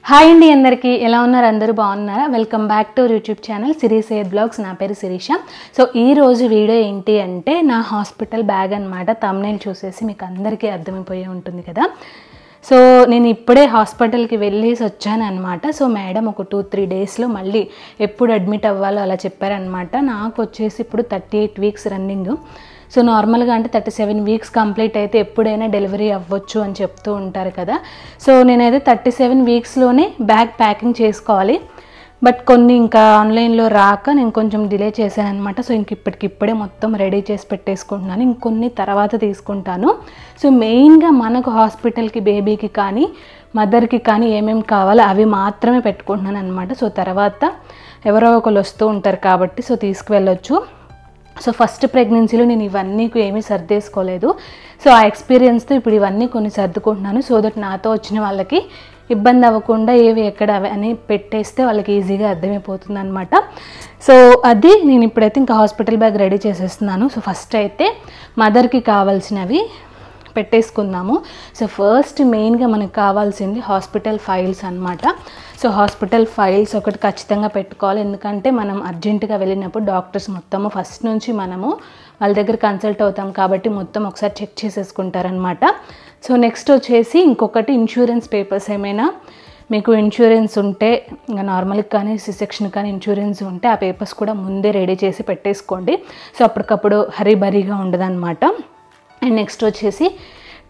Hi అండి, అందరికీ ఎలా ఉన్నారు? అందరూ బాగున్నారా? Welcome back to YouTube channel Siri సేద్ బ్లాగ్స్. నా పేరు శిరీష. సో ఈ రోజు వీడియో ఏంటి అంటే నా హాస్పిటల్ బ్యాగ్ అనమాట. థంబ్నెయిల్ చూసేసి మీకు అందరికీ అర్థమైపోయి ఉంటుంది కదా. సో నేను ఇప్పుడే హాస్పిటల్కి వెళ్ళేసి వచ్చాను అనమాట. సో మేడం ఒక 2-3 డేస్లో మళ్ళీ ఎప్పుడు అడ్మిట్ అవ్వాలో అలా చెప్పారనమాట. నాకు వచ్చేసి ఇప్పుడు 38 వీక్స్ రన్నింగ్. సో నార్మల్గా అంటే 37 వీక్స్ కంప్లీట్ అయితే ఎప్పుడైనా డెలివరీ అవ్వచ్చు అని చెప్తూ ఉంటారు కదా. సో నేనైతే 37 వీక్స్లోనే బ్యాగ్ ప్యాకింగ్ చేసుకోవాలి. బట్ కొన్ని ఇంకా ఆన్లైన్లో రాక నేను కొంచెం డిలే చేశాను అనమాట. సో ఇప్పటికిప్పుడే మొత్తం రెడీ చేసి పెట్టేసుకుంటున్నాను. ఇంకొన్ని తర్వాత తీసుకుంటాను. సో మెయిన్గా మనకు హాస్పిటల్కి బేబీకి కానీ మదర్కి కానీ ఏమేమి కావాలో అవి మాత్రమే పెట్టుకుంటున్నాను అనమాట. సో తర్వాత ఎవరో ఒకరు వస్తూ ఉంటారు కాబట్టి సో తీసుకువెళ్ళొచ్చు. సో ఫస్ట్ ప్రెగ్నెన్సీలో నేను ఇవన్నీ ఏమీ సర్దేసుకోలేదు. సో ఆ ఎక్స్పీరియన్స్తో ఇప్పుడు ఇవన్నీ కొన్ని సర్దుకుంటున్నాను. సో దట్ నాతో వచ్చిన వాళ్ళకి ఇబ్బంది అవ్వకుండా ఏవి ఎక్కడ అని పెట్టేస్తే వాళ్ళకి ఈజీగా అర్థమైపోతుంది అనమాట. సో అది నేను ఇప్పుడైతే ఇంకా హాస్పిటల్ బ్యాగ్ రెడీ చేసేస్తున్నాను. సో ఫస్ట్ అయితే మదర్కి కావాల్సినవి పెట్టేసుకుందాము. సో ఫస్ట్ మెయిన్గా మనకు కావాల్సింది హాస్పిటల్ ఫైల్స్ అనమాట. సో హాస్పిటల్ ఫైల్స్ ఒకటి ఖచ్చితంగా పెట్టుకోవాలి. ఎందుకంటే మనం అర్జెంటుగా వెళ్ళినప్పుడు డాక్టర్స్ మొత్తము ఫస్ట్ నుంచి మనము వాళ్ళ దగ్గర కన్సల్ట్ అవుతాం కాబట్టి మొత్తం ఒకసారి చెక్ చేసేసుకుంటారనమాట. సో నెక్స్ట్ వచ్చేసి ఇంకొకటి ఇన్సూరెన్స్ పేపర్స్. ఏమైనా మీకు ఇన్సూరెన్స్ ఉంటే ఇంకా నార్మల్కి కానీ సిసెక్షన్ కానీ ఇన్సూరెన్స్ ఉంటే ఆ పేపర్స్ కూడా ముందే రెడీ చేసి పెట్టేసుకోండి. సో అప్పటికప్పుడు హరీబరీగా ఉండదన్నమాట. అండ్ నెక్స్ట్ వచ్చేసి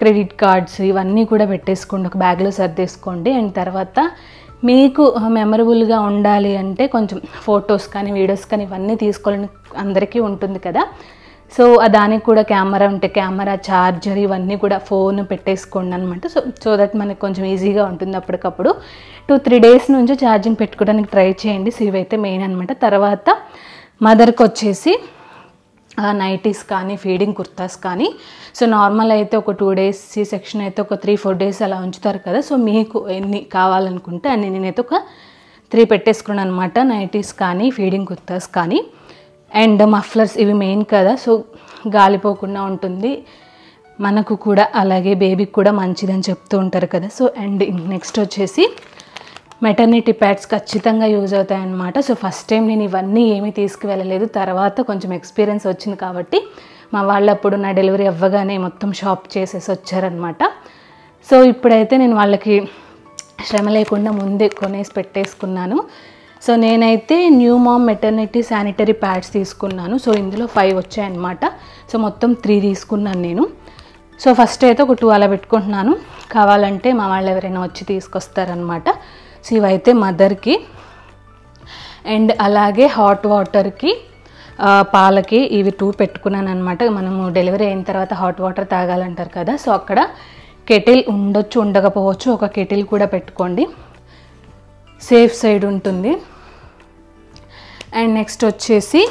క్రెడిట్ కార్డ్స్ ఇవన్నీ కూడా పెట్టేసుకోండి, ఒక బ్యాగ్లో సర్దేసుకోండి. అండ్ తర్వాత మీకు మెమరబుల్గా ఉండాలి అంటే కొంచెం ఫొటోస్ కానీ వీడియోస్ కానీ ఇవన్నీ తీసుకోవాలని అందరికీ ఉంటుంది కదా. సో దానికి కూడా కెమెరా ఉంటే కెమెరా, ఛార్జర్ ఇవన్నీ కూడా ఫోన్ పెట్టేసుకోండి అనమాట. సో దట్ మనకి కొంచెం ఈజీగా ఉంటుంది. అప్పటికప్పుడు 2-3 డేస్ నుంచి ఛార్జింగ్ పెట్టుకోవడానికి ట్రై చేయండి. సో ఇవైతే మెయిన్ అనమాట. తర్వాత మదర్కి వచ్చేసి నైటీస్ కానీ ఫీడింగ్ కుర్తాస్ కానీ. సో నార్మల్ అయితే ఒక 2 డేస్, సి సెక్షన్ అయితే ఒక 3-4 డేస్ అలా ఉంచుతారు కదా. సో మీకు ఎన్ని కావాలనుకుంటే అన్ని నేనైతే ఒక 3 పెట్టేసుకున్నాను అనమాట. నైటీస్ కానీ ఫీడింగ్ కుర్తాస్ కానీ. అండ్ మఫ్లర్స్ ఇవి మెయిన్ కదా. సో గాలిపోకుండా ఉంటుంది మనకు కూడా, అలాగే బేబీకి కూడా మంచిదని చెప్తూ ఉంటారు కదా. సో అండ్ నెక్స్ట్ వచ్చేసి మెటర్నిటీ ప్యాడ్స్ ఖచ్చితంగా యూజ్ అవుతాయన్నమాట. సో ఫస్ట్ టైం నేను ఇవన్నీ ఏమీ తీసుకువెళ్ళలేదు. తర్వాత కొంచెం ఎక్స్పీరియన్స్ వచ్చింది కాబట్టి మా వాళ్ళు అప్పుడు నా డెలివరీ అవ్వగానే మొత్తం షాప్ చేసేసి వచ్చారనమాట. సో ఇప్పుడైతే నేను వాళ్ళకి శ్రమ లేకుండా ముందే కొనేసి పెట్టేసుకున్నాను. సో నేనైతే new mom maternity sanitary pads తీసుకున్నాను. సో ఇందులో 5 వచ్చాయన్నమాట. సో మొత్తం 3 తీసుకున్నాను నేను. సో ఫస్ట్ అయితే ఒక 2 అలా పెట్టుకుంటున్నాను. కావాలంటే మా వాళ్ళు ఎవరైనా వచ్చి తీసుకొస్తారనమాట. సో ఇవైతే మదర్కి. అండ్ అలాగే హాట్ వాటర్కి, పాలకి ఇవి 2 పెట్టుకున్నాను అనమాట. మనము డెలివరీ అయిన తర్వాత హాట్ వాటర్ తాగాలంటారు కదా. సో అక్కడ కెటిల్ ఉండొచ్చు, ఉండకపోవచ్చు. ఒక కెటిల్ కూడా పెట్టుకోండి, సేఫ్ సైడ్ ఉంటుంది. అండ్ నెక్స్ట్ వచ్చేసి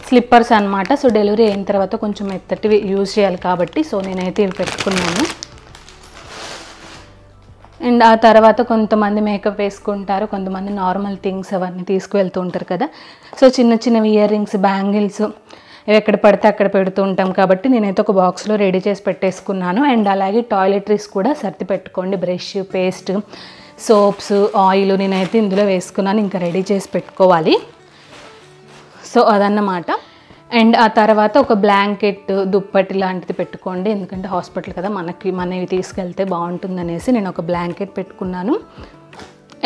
స్లిప్పర్స్ అనమాట. సో డెలివరీ అయిన తర్వాత కొంచెం మెత్తటివి యూజ్ చేయాలి కాబట్టి సో నేనైతే ఇవి పెట్టుకున్నాను. అండ్ ఆ తర్వాత కొంతమంది మేకప్ వేసుకుంటారు, కొంతమంది నార్మల్ థింగ్స్ అవన్నీ తీసుకువెళ్తూ ఉంటారు కదా. సో చిన్న చిన్నవి ఇయర్ రింగ్స్, బ్యాంగిల్స్ ఇవి ఎక్కడ పడితే అక్కడ పెడుతూ ఉంటాం కాబట్టి నేనైతే ఒక బాక్స్లో రెడీ చేసి పెట్టేసుకున్నాను. అండ్ అలాగే టాయిలెటరీస్ కూడా సర్ది పెట్టుకోండి. బ్రష్, పేస్ట్, సోప్స్, ఆయిల్ నేనైతే ఇందులో వేసుకున్నాను. ఇంకా రెడీ చేసి పెట్టుకోవాలి. సో అదన్నమాట. అండ్ ఆ తర్వాత ఒక బ్లాంకెట్, దుప్పటి లాంటిది పెట్టుకోండి. ఎందుకంటే హాస్పిటల్ కదా, మనవి తీసుకెళ్తే బాగుంటుందనేసి నేను ఒక బ్లాంకెట్ పెట్టుకున్నాను.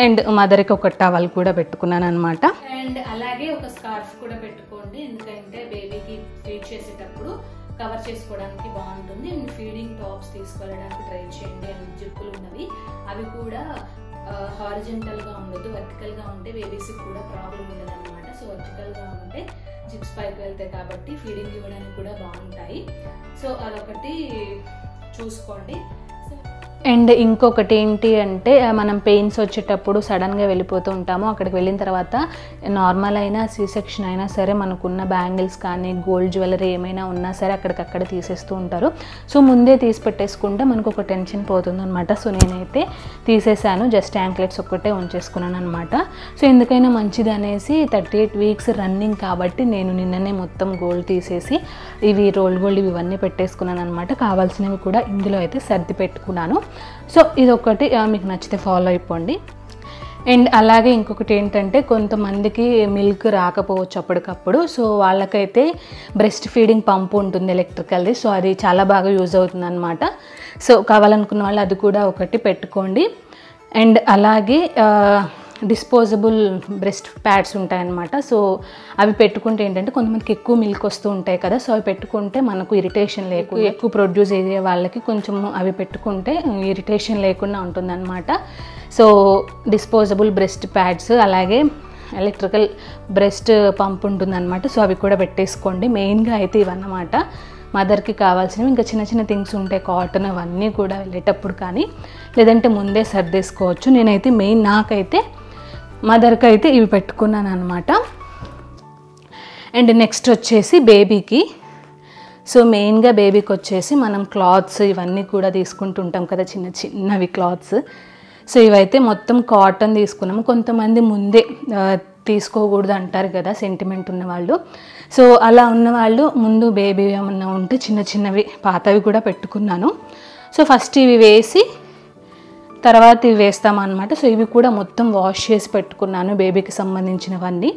అండ్ మదర్కి ఒక టవల్ కూడా పెట్టుకున్నాను అనమాట. అండ్ అలాగే ఒక స్కార్ఫ్ కూడా పెట్టుకోండి. ఎందుకంటే బేబీకి ఫీడ్ చేసేటప్పుడు కవర్ చేసుకోవడానికి బాగుంటుంది. అండ్ ఫీడింగ్ టాప్స్ తీసుకెళ్ళడానికి ట్రై చేయండి. అండ్ జిప్పులు ఉన్నవి అవి కూడా హారిజెంటల్గా ఉండదు, వర్టికల్గా ఉంటే బేబీస్కి కూడా ప్రాబ్లం ఉండదు అనమాట. సో వర్టికల్గా ఉంటే జిప్స్ పైకి వెళ్తాయి కాబట్టి ఫీడింగ్ ఇవ్వడానికి కూడా బాగుంటాయి. సో అదొకటి చూసుకోండి. అండ్ ఇంకొకటి ఏంటి అంటే మనం పెయిన్స్ వచ్చేటప్పుడు సడన్గా వెళ్ళిపోతూ ఉంటాము. అక్కడికి వెళ్ళిన తర్వాత నార్మల్ అయినా సి సెక్షన్ అయినా సరే మనకున్న బ్యాంగిల్స్ కానీ గోల్డ్ జ్యువెలరీ ఏమైనా ఉన్నా సరే అక్కడికక్కడ తీసేస్తూ ఉంటారు. సో ముందే తీసి పెట్టేసుకుంటే మనకు ఒక టెన్షన్ పోతుంది అనమాట. సో నేనైతే తీసేసాను, జస్ట్ యాంక్లెట్స్ ఒక్కటే ఉంచేసుకున్నాను అనమాట. సో ఎందుకైనా మంచిది అనేసి 38 వీక్స్ రన్నింగ్ కాబట్టి నేను నిన్ననే మొత్తం గోల్డ్ తీసేసి ఇవి రోల్ గోల్డ్ ఇవన్నీ పెట్టేసుకున్నాను అనమాట. కావాల్సినవి కూడా ఇందులో అయితే సర్ది పెట్టుకున్నాను. సో ఇది ఒకటి మీకు నచ్చితే ఫాలో అయిపోండి. అండ్ అలాగే ఇంకొకటి ఏంటంటే కొంతమందికి మిల్క్ రాకపోవచ్చు అప్పటికప్పుడు. సో వాళ్ళకైతే బ్రెస్ట్ ఫీడింగ్ పంపు ఉంటుంది ఎలక్ట్రికల్ది. సో అది చాలా బాగా యూజ్ అవుతుంది అనమాట. సో కావాలనుకున్న వాళ్ళు అది కూడా ఒకటి పెట్టుకోండి. అండ్ అలాగే డిస్పోజబుల్ బ్రెస్ట్ ప్యాడ్స్ ఉంటాయన్నమాట. సో అవి పెట్టుకుంటే ఏంటంటే కొంతమందికి ఎక్కువ మిల్క్ వస్తూ ఉంటాయి కదా. సో అవి పెట్టుకుంటే మనకు ఇరిటేషన్ లేకుండా, ఎక్కువ ప్రొడ్యూస్ అయ్యే వాళ్ళకి కొంచెం అవి పెట్టుకుంటే ఇరిటేషన్ లేకుండా ఉంటుందన్నమాట. సో డిస్పోజబుల్ బ్రెస్ట్ ప్యాడ్స్, అలాగే ఎలక్ట్రికల్ బ్రెస్ట్ పంప్ ఉంటుందన్నమాట. సో అవి కూడా పెట్టేసుకోండి. మెయిన్గా అయితే ఇవన్నమాట మదర్కి కావాల్సినవి. ఇంకా చిన్న చిన్న థింగ్స్ ఉంటాయి, కాటన్, అవన్నీ కూడా వెళ్ళేటప్పుడు కానీ లేదంటే ముందే సర్దేసుకోవచ్చు. నేనైతే మెయిన్ నాకైతే మదర్కి అయితే ఇవి పెట్టుకున్నాను అనమాట. అండ్ నెక్స్ట్ వచ్చేసి బేబీకి. సో మెయిన్గా బేబీకి వచ్చేసి మనం క్లాత్స్ ఇవన్నీ కూడా తీసుకుంటుంటాం కదా, చిన్న చిన్నవి క్లాత్స్. సో ఇవైతే మొత్తం కాటన్ తీసుకున్నాము. కొంతమంది ముందే తీసుకోకూడదు అంటారు కదా సెంటిమెంట్ ఉన్నవాళ్ళు. సో అలా ఉన్నవాళ్ళు ముందు బేబీ ఏమన్నా ఉంటే చిన్న చిన్నవి పాతవి కూడా పెట్టుకున్నాను. సో ఫస్ట్ ఇవి వేసి తర్వాత ఇవి వేస్తామన్నమాట. సో ఇవి కూడా మొత్తం వాష్ చేసి పెట్టుకున్నాను బేబీకి సంబంధించినవన్నీ.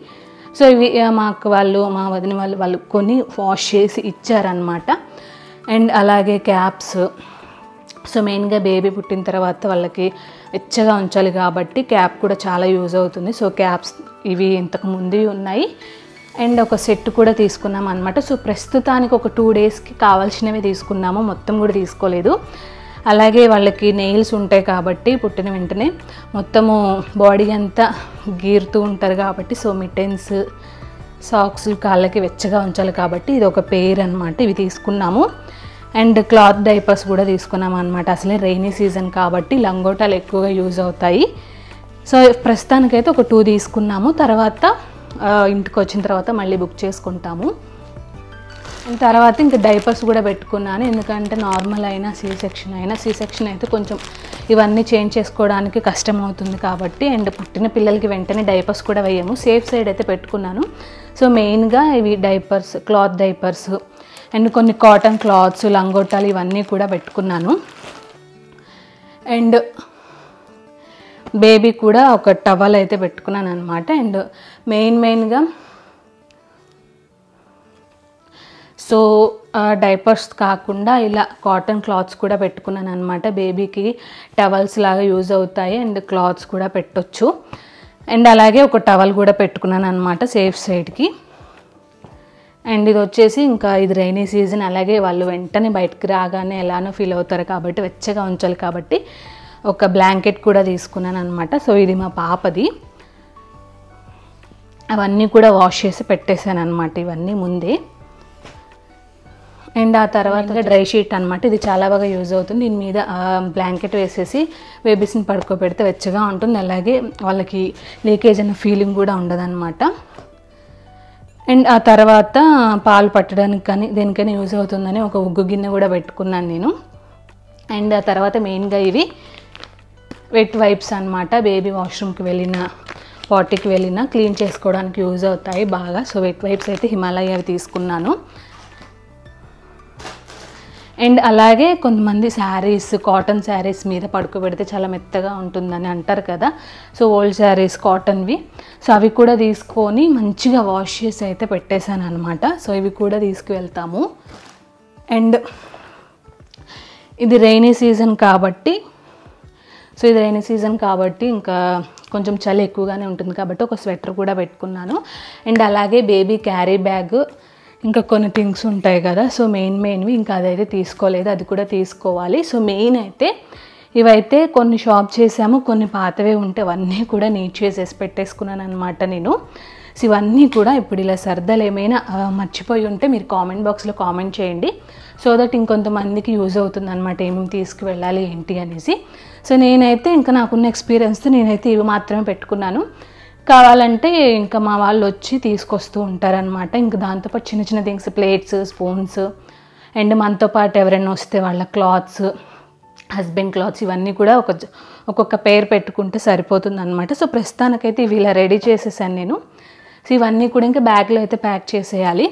సో ఇవి మా అక్క వాళ్ళు, మా వదిన వాళ్ళు కొని వాష్ చేసి ఇచ్చారనమాట. అండ్ అలాగే క్యాప్స్. సో మెయిన్గా బేబీ పుట్టిన తర్వాత వాళ్ళకి వెచ్చగా ఉంచాలి కాబట్టి క్యాప్ కూడా చాలా యూజ్ అవుతుంది. సో క్యాప్స్ ఇవి ఇంతకు ముందు ఉన్నాయి. అండ్ ఒక సెట్ కూడా తీసుకున్నాం అనమాట. సో ప్రస్తుతానికి ఒక 2 డేస్కి కావాల్సినవి తీసుకున్నాము, మొత్తం కూడా తీసుకోలేదు. అలాగే వాళ్ళకి నెయిల్స్ ఉంటాయి కాబట్టి పుట్టిన వెంటనే మొత్తము బాడీ అంతా గీరుతూ ఉంటారు కాబట్టి సో మిటెన్స్, సాక్స్ కాళ్ళకి వెచ్చగా ఉంచాలి కాబట్టి ఇది ఒక పేర్ అనమాట. ఇవి తీసుకున్నాము. అండ్ క్లాత్ డైపర్స్ కూడా తీసుకున్నాము అనమాట. అసలే రైనీ సీజన్ కాబట్టి లంగోటాలు ఎక్కువగా యూజ్ అవుతాయి. సో ప్రస్తుతానికైతే ఒక 2 తీసుకున్నాము. తర్వాత ఇంటికి వచ్చిన తర్వాత మళ్ళీ బుక్ చేసుకుంటాము. అండ్ తర్వాత ఇంకా డైపర్స్ కూడా పెట్టుకున్నాను. ఎందుకంటే నార్మల్ అయినా సీ సెక్షన్ అయితే కొంచెం ఇవన్నీ చేంజ్ చేసుకోవడానికి కష్టం అవుతుంది కాబట్టి. అండ్ పుట్టిన పిల్లలకి వెంటనే డైపర్స్ కూడా వేయము, సేఫ్ సైడ్ అయితే పెట్టుకున్నాను. సో మెయిన్గా ఇవి డైపర్స్, క్లాత్ డైపర్స్ అండ్ కొన్ని కాటన్ క్లాత్స్, లంగోటాలు ఇవన్నీ కూడా పెట్టుకున్నాను. అండ్ బేబీ కూడా ఒక టవల్ అయితే పెట్టుకున్నాను అనమాట. అండ్ మెయిన్గా సో డైపర్స్ కాకుండా ఇలా కాటన్ క్లాత్స్ కూడా పెట్టుకున్నాను అనమాట. బేబీకి టవల్స్ లాగా యూజ్ అవుతాయి అండ్ క్లాత్స్ కూడా పెట్టొచ్చు. అండ్ అలాగే ఒక టవల్ కూడా పెట్టుకున్నాను అనమాట సేఫ్ సైడ్కి. అండ్ ఇది వచ్చేసి ఇంకా ఇది రైనీ సీజన్, అలాగే వాళ్ళు వెంటనే బయటకు రాగానే ఎలానో ఫీల్ అవుతారు కాబట్టి వెచ్చగా ఉంచాలి కాబట్టి ఒక బ్లాంకెట్ కూడా తీసుకున్నాను అనమాట. సో ఇది మా పాపది. అవన్నీ కూడా వాష్ చేసి పెట్టేశాను అనమాట ఇవన్నీ ముందే. అండ్ ఆ తర్వాత డ్రై షీట్ అనమాట. ఇది చాలా బాగా యూజ్ అవుతుంది. దీని మీద బ్లాంకెట్ వేసేసి బేబీస్ని పడుకోబెడితే వెచ్చగా ఉంటుంది. అలాగే వాళ్ళకి లీకేజ్ అన్న ఫీలింగ్ కూడా ఉండదన్నమాట. అండ్ ఆ తర్వాత పాలు పట్టడానికి కానీ దేనికైనా యూజ్ అవుతుందని ఒక ఉగ్గు గిన్నె కూడా పెట్టుకున్నాను నేను. అండ్ ఆ తర్వాత మెయిన్గా ఇవి వెట్ వైప్స్ అనమాట. బేబీ వాష్రూమ్కి వెళ్ళిన, పాటికి వెళ్ళిన క్లీన్ చేసుకోవడానికి యూజ్ అవుతాయి బాగా. సో వెట్ వైప్స్ అయితే హిమాలయ అవి తీసుకున్నాను. అండ్ అలాగే కొంతమంది శారీస్, కాటన్ శారీస్ మీద పడుకోబెడితే చాలా మెత్తగా ఉంటుందని అంటారు కదా. సో ఓల్డ్ శారీస్ కాటన్వి, సో అవి కూడా తీసుకొని మంచిగా వాష్ చేసి అయితే పెట్టేశాను అనమాట. సో ఇవి కూడా తీసుకువెళ్తాము. అండ్ ఇది రైనీ సీజన్ కాబట్టి ఇంకా కొంచెం చలి ఎక్కువగానే ఉంటుంది కాబట్టి ఒక స్వెటర్ కూడా పెట్టుకున్నాను. అండ్ అలాగే బేబీ క్యారీ బ్యాగ్, ఇంకా కొన్ని థింగ్స్ ఉంటాయి కదా. సో మెయిన్వి ఇంకా అదైతే తీసుకోలేదు, అది కూడా తీసుకోవాలి. సో మెయిన్ అయితే ఇవైతే కొన్ని షాప్ చేసాము, కొన్ని పాతవే ఉంటే అవన్నీ కూడా నీట్ చేసేసి పెట్టేసుకున్నాను అనమాట నేను. సో ఇవన్నీ కూడా ఇప్పుడు ఇలా సర్దాలు ఏమైనా మర్చిపోయి ఉంటే మీరు కామెంట్ బాక్స్లో కామెంట్ చేయండి. సో దట్ ఇంకొంతమందికి యూజ్ అవుతుంది అనమాట ఏమేమి తీసుకువెళ్ళాలి ఏంటి అనేసి. సో నేనైతే ఇంకా నాకున్న ఎక్స్పీరియన్స్తో నేనైతే ఇవి మాత్రమే పెట్టుకున్నాను. కావాలంటే ఇంకా మా వాళ్ళు వచ్చి తీసుకొస్తూ ఉంటారనమాట. ఇంకా దాంతోపాటు చిన్న చిన్న థింగ్స్, ప్లేట్స్, స్పూన్స్ అండ్ మనతో పాటు ఎవరైనా వస్తే వాళ్ళ క్లాత్స్, హస్బెండ్ క్లాత్స్ ఇవన్నీ కూడా ఒక్కొక్క పేరు పెట్టుకుంటే సరిపోతుంది అనమాట. సో ప్రస్తుతానికైతే ఇవి ఇలా రెడీ చేసేసాను నేను. సో ఇవన్నీ కూడా ఇంకా బ్యాగ్లో అయితే ప్యాక్ చేసేయాలి.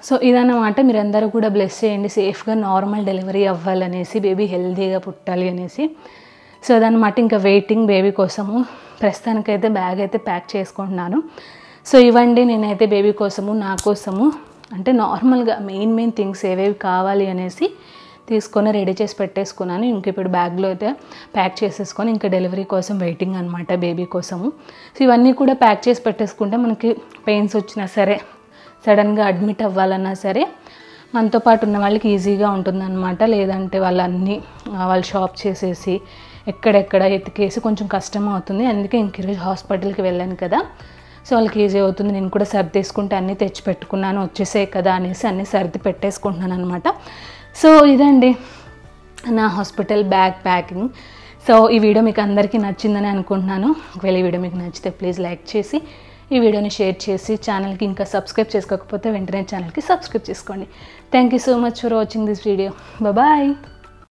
సో ఇదన్నమాట, మీరందరూ కూడా బ్లెస్ చేయండి సేఫ్గా నార్మల్ డెలివరీ అవ్వాలనేసి, బేబీ హెల్తీగా పుట్టాలి అనేసి. సో అదనమాట, ఇంకా వెయిటింగ్ బేబీ కోసము. ప్రస్తుతానికైతే బ్యాగ్ అయితే ప్యాక్ చేసుకుంటున్నాను. సో ఇవ్వండి నేనైతే బేబీ కోసము, నా కోసము అంటే నార్మల్గా మెయిన్ థింగ్స్ ఏవేవి కావాలి అనేసి తీసుకొని రెడీ చేసి పెట్టేసుకున్నాను. ఇంక ఇప్పుడు బ్యాగ్లో అయితే ప్యాక్ చేసేసుకొని ఇంకా డెలివరీ కోసం వెయిటింగ్ అనమాట బేబీ కోసము. సో ఇవన్నీ కూడా ప్యాక్ చేసి పెట్టేసుకుంటే మనకి పెయిన్స్ వచ్చినా సరే, సడన్గా అడ్మిట్ అవ్వాలన్నా సరే మనతో పాటు ఉన్న వాళ్ళకి ఈజీగా ఉంటుందన్నమాట. లేదంటే వాళ్ళు షాప్ చేసేసి ఎక్కడెక్కడ ఎత్తికేసి కొంచెం కష్టం అవుతుంది. అందుకే ఇంక ఈరోజు హాస్పిటల్కి వెళ్ళాను కదా, సో వాళ్ళకి ఈజీ అవుతుంది. నేను కూడా సర్దేసుకుంటే అన్నీ తెచ్చి పెట్టుకున్నాను, వచ్చేసాయి కదా అనేసి అన్నీ సర్ది పెట్టేసుకుంటున్నాను అనమాట. సో ఇదండి నా హాస్పిటల్ బ్యాగ్ ప్యాకింగ్. సో ఈ వీడియో మీకు అందరికీ నచ్చిందని అనుకుంటున్నాను. ఒకవేళ ఈ వీడియో మీకు నచ్చితే ప్లీజ్ లైక్ చేసి ఈ వీడియోని షేర్ చేసి ఛానల్కి ఇంకా సబ్స్క్రైబ్ చేసుకోకపోతే వెంటనే ఛానల్కి సబ్స్క్రైబ్ చేసుకోండి. Thank you so much for watching this video. Bye.